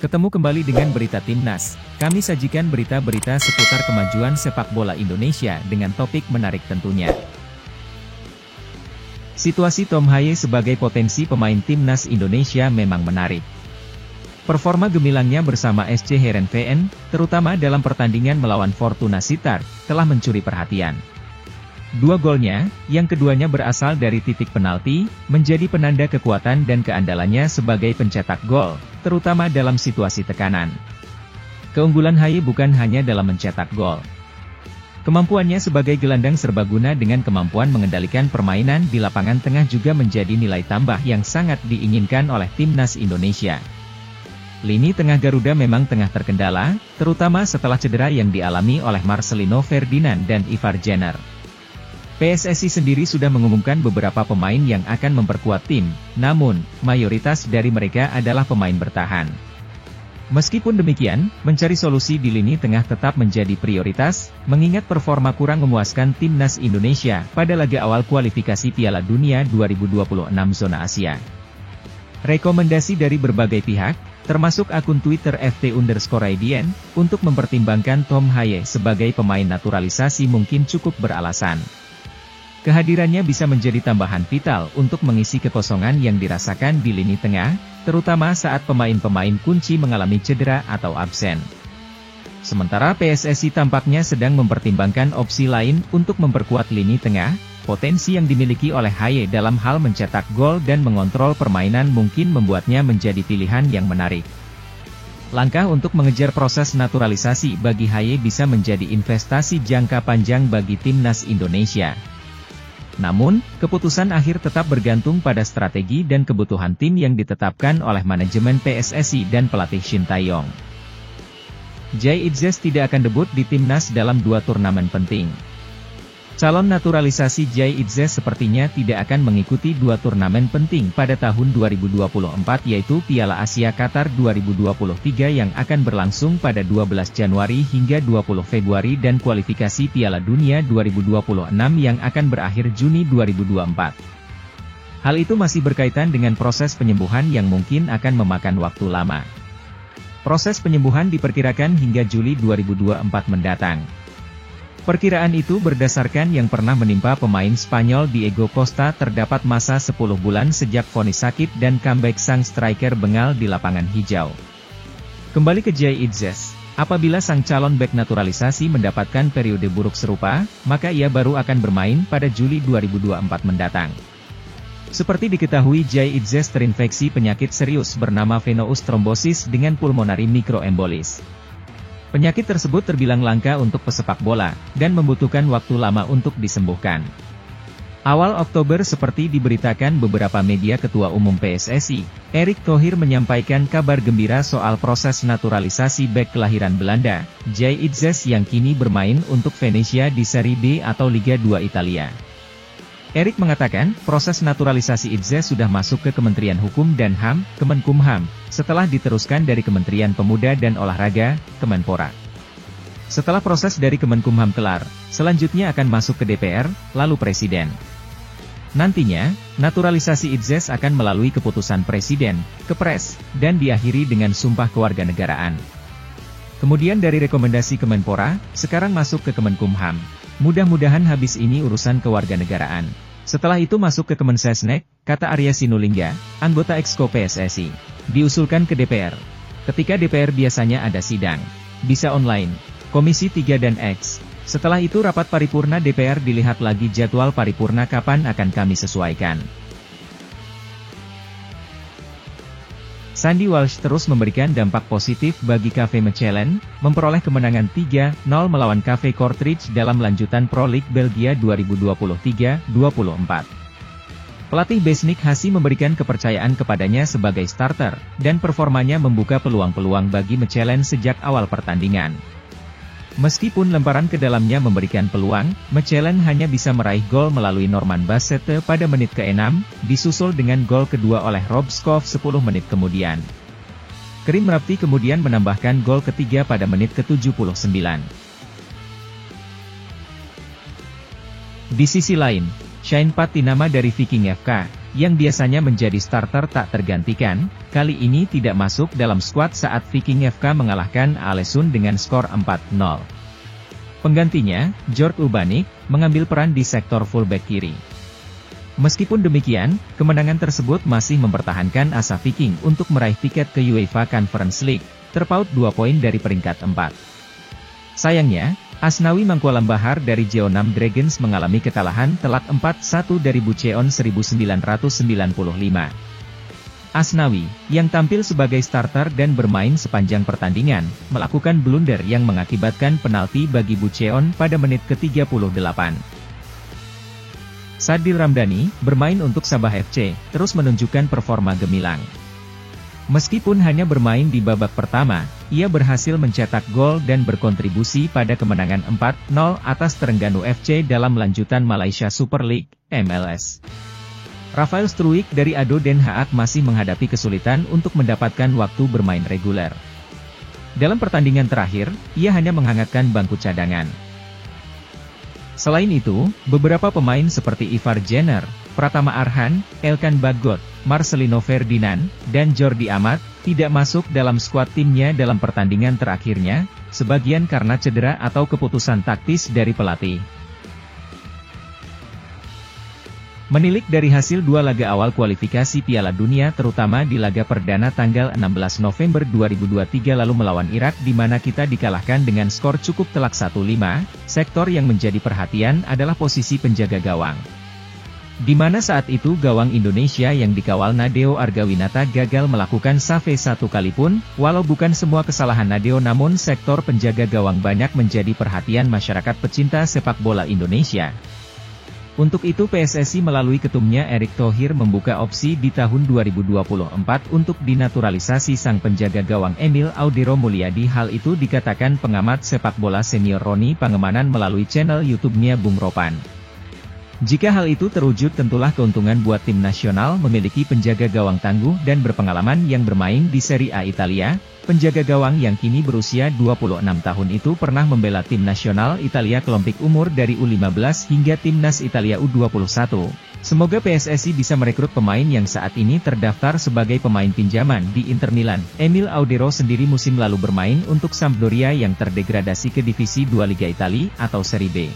Ketemu kembali dengan berita Timnas. Kami sajikan berita-berita seputar kemajuan sepak bola Indonesia dengan topik menarik tentunya. Situasi Tom Haye sebagai potensi pemain Timnas Indonesia memang menarik. Performa gemilangnya bersama SC Heerenveen, terutama dalam pertandingan melawan Fortuna Sittard, telah mencuri perhatian. Dua golnya, yang keduanya berasal dari titik penalti, menjadi penanda kekuatan dan keandalannya sebagai pencetak gol, terutama dalam situasi tekanan. Keunggulan Haye bukan hanya dalam mencetak gol. Kemampuannya sebagai gelandang serbaguna dengan kemampuan mengendalikan permainan di lapangan tengah juga menjadi nilai tambah yang sangat diinginkan oleh Timnas Indonesia. Lini tengah Garuda memang tengah terkendala, terutama setelah cedera yang dialami oleh Marcelino Ferdinand dan Ivar Jenner. PSSI sendiri sudah mengumumkan beberapa pemain yang akan memperkuat tim, namun, mayoritas dari mereka adalah pemain bertahan. Meskipun demikian, mencari solusi di lini tengah tetap menjadi prioritas, mengingat performa kurang memuaskan Timnas Indonesia pada laga awal kualifikasi Piala Dunia 2026 zona Asia. Rekomendasi dari berbagai pihak, termasuk akun Twitter ft_idn, untuk mempertimbangkan Tom Haye sebagai pemain naturalisasi mungkin cukup beralasan. Kehadirannya bisa menjadi tambahan vital untuk mengisi kekosongan yang dirasakan di lini tengah, terutama saat pemain-pemain kunci mengalami cedera atau absen. Sementara PSSI tampaknya sedang mempertimbangkan opsi lain untuk memperkuat lini tengah. Potensi yang dimiliki oleh Haye dalam hal mencetak gol dan mengontrol permainan mungkin membuatnya menjadi pilihan yang menarik. Langkah untuk mengejar proses naturalisasi bagi Haye bisa menjadi investasi jangka panjang bagi Timnas Indonesia. Namun, keputusan akhir tetap bergantung pada strategi dan kebutuhan tim yang ditetapkan oleh manajemen PSSI dan pelatih Shin Tae-yong. Jay Itzes tidak akan debut di Timnas dalam dua turnamen penting. Calon naturalisasi Jay Itzes sepertinya tidak akan mengikuti dua turnamen penting pada tahun 2024 yaitu Piala Asia Qatar 2023 yang akan berlangsung pada 12 Januari hingga 20 Februari dan kualifikasi Piala Dunia 2026 yang akan berakhir Juni 2024. Hal itu masih berkaitan dengan proses penyembuhan yang mungkin akan memakan waktu lama. Proses penyembuhan diperkirakan hingga Juli 2024 mendatang. Perkiraan itu berdasarkan yang pernah menimpa pemain Spanyol Diego Costa terdapat masa 10 bulan sejak vonis sakit dan comeback sang striker bengal di lapangan hijau. Kembali ke Jay Itzes, apabila sang calon bek naturalisasi mendapatkan periode buruk serupa, maka ia baru akan bermain pada Juli 2024 mendatang. Seperti diketahui Jay Itzes terinfeksi penyakit serius bernama venous thrombosis dengan pulmonary microembolis. Penyakit tersebut terbilang langka untuk pesepak bola, dan membutuhkan waktu lama untuk disembuhkan. Awal Oktober seperti diberitakan beberapa media Ketua Umum PSSI, Erick Thohir menyampaikan kabar gembira soal proses naturalisasi bek kelahiran Belanda, Jay Itzes yang kini bermain untuk Venezia di Serie B atau Liga 2 Italia. Erick mengatakan, proses naturalisasi Itzes sudah masuk ke Kementerian Hukum dan HAM, Kemenkumham, setelah diteruskan dari Kementerian Pemuda dan Olahraga, Kemenpora. Setelah proses dari Kemenkumham kelar, selanjutnya akan masuk ke DPR, lalu Presiden. Nantinya, naturalisasi Itzes akan melalui keputusan Presiden, Kepres, dan diakhiri dengan sumpah kewarganegaraan. Kemudian dari rekomendasi Kemenpora, sekarang masuk ke Kemenkumham. Mudah-mudahan habis ini urusan kewarganegaraan. Setelah itu masuk ke Kemensesnek, kata Arya Sinulinga, anggota Exco PSSI. Diusulkan ke DPR. Ketika DPR biasanya ada sidang. Bisa online. Komisi 3 dan X. Setelah itu rapat paripurna DPR dilihat lagi jadwal paripurna kapan akan kami sesuaikan. Sandy Walsh terus memberikan dampak positif bagi Cafe Mechelen, memperoleh kemenangan 3-0 melawan Cafe Kortrijk dalam lanjutan Pro League Belgia 2023-24. Pelatih Besnik Hasi memberikan kepercayaan kepadanya sebagai starter, dan performanya membuka peluang-peluang bagi Mechelen sejak awal pertandingan. Meskipun lemparan ke dalamnya memberikan peluang, Mechelen hanya bisa meraih gol melalui Norman Bassette pada menit ke-6, disusul dengan gol kedua oleh Rob Skov 10 menit kemudian. Karim Rapti kemudian menambahkan gol ketiga pada menit ke-79. Di sisi lain, Shane Patinama dari Viking FK, yang biasanya menjadi starter tak tergantikan, kali ini tidak masuk dalam skuad saat Viking FK mengalahkan Alesund dengan skor 4-0. Penggantinya, George Ubanik, mengambil peran di sektor fullback kiri. Meskipun demikian, kemenangan tersebut masih mempertahankan asa Viking untuk meraih tiket ke UEFA Conference League, terpaut 2 poin dari peringkat 4. Sayangnya, Asnawi Mangkualam Bahar dari Jeonnam Dragons mengalami kekalahan telak 4-1 dari Bucheon 1995. Asnawi, yang tampil sebagai starter dan bermain sepanjang pertandingan, melakukan blunder yang mengakibatkan penalti bagi Bucheon pada menit ke-38. Sadil Ramdhani, bermain untuk Sabah FC, terus menunjukkan performa gemilang. Meskipun hanya bermain di babak pertama, ia berhasil mencetak gol dan berkontribusi pada kemenangan 4-0 atas Terengganu FC dalam lanjutan Malaysia Super League, MLS. Rafael Struijk dari ADO Den Haag masih menghadapi kesulitan untuk mendapatkan waktu bermain reguler. Dalam pertandingan terakhir, ia hanya menghangatkan bangku cadangan. Selain itu, beberapa pemain seperti Ivar Jenner, Pratama Arhan, Elkan Bagot, Marcelino Ferdinand, dan Jordi Amat, tidak masuk dalam skuad timnya dalam pertandingan terakhirnya, sebagian karena cedera atau keputusan taktis dari pelatih. Menilik dari hasil 2 laga awal kualifikasi Piala Dunia terutama di laga perdana tanggal 16 November 2023 lalu melawan Irak di mana kita dikalahkan dengan skor cukup telak 1-5, sektor yang menjadi perhatian adalah posisi penjaga gawang. Di mana saat itu gawang Indonesia yang dikawal Nadeo Argawinata gagal melakukan save 1 kali pun, walau bukan semua kesalahan Nadeo namun sektor penjaga gawang banyak menjadi perhatian masyarakat pecinta sepak bola Indonesia. Untuk itu PSSI melalui ketumnya Erick Thohir membuka opsi di tahun 2024 untuk dinaturalisasi sang penjaga gawang Emil Audiro Mulyadi. Hal itu dikatakan pengamat sepak bola senior Roni Pangemanan melalui channel YouTube-nya Bung Ropan. Jika hal itu terwujud tentulah keuntungan buat tim nasional memiliki penjaga gawang tangguh dan berpengalaman yang bermain di Serie A Italia. Penjaga gawang yang kini berusia 26 tahun itu pernah membela tim nasional Italia kelompok umur dari U15 hingga timnas Italia U21. Semoga PSSI bisa merekrut pemain yang saat ini terdaftar sebagai pemain pinjaman di Inter Milan. Emil Audiro sendiri musim lalu bermain untuk Sampdoria yang terdegradasi ke Divisi 2 Liga Italia atau Serie B.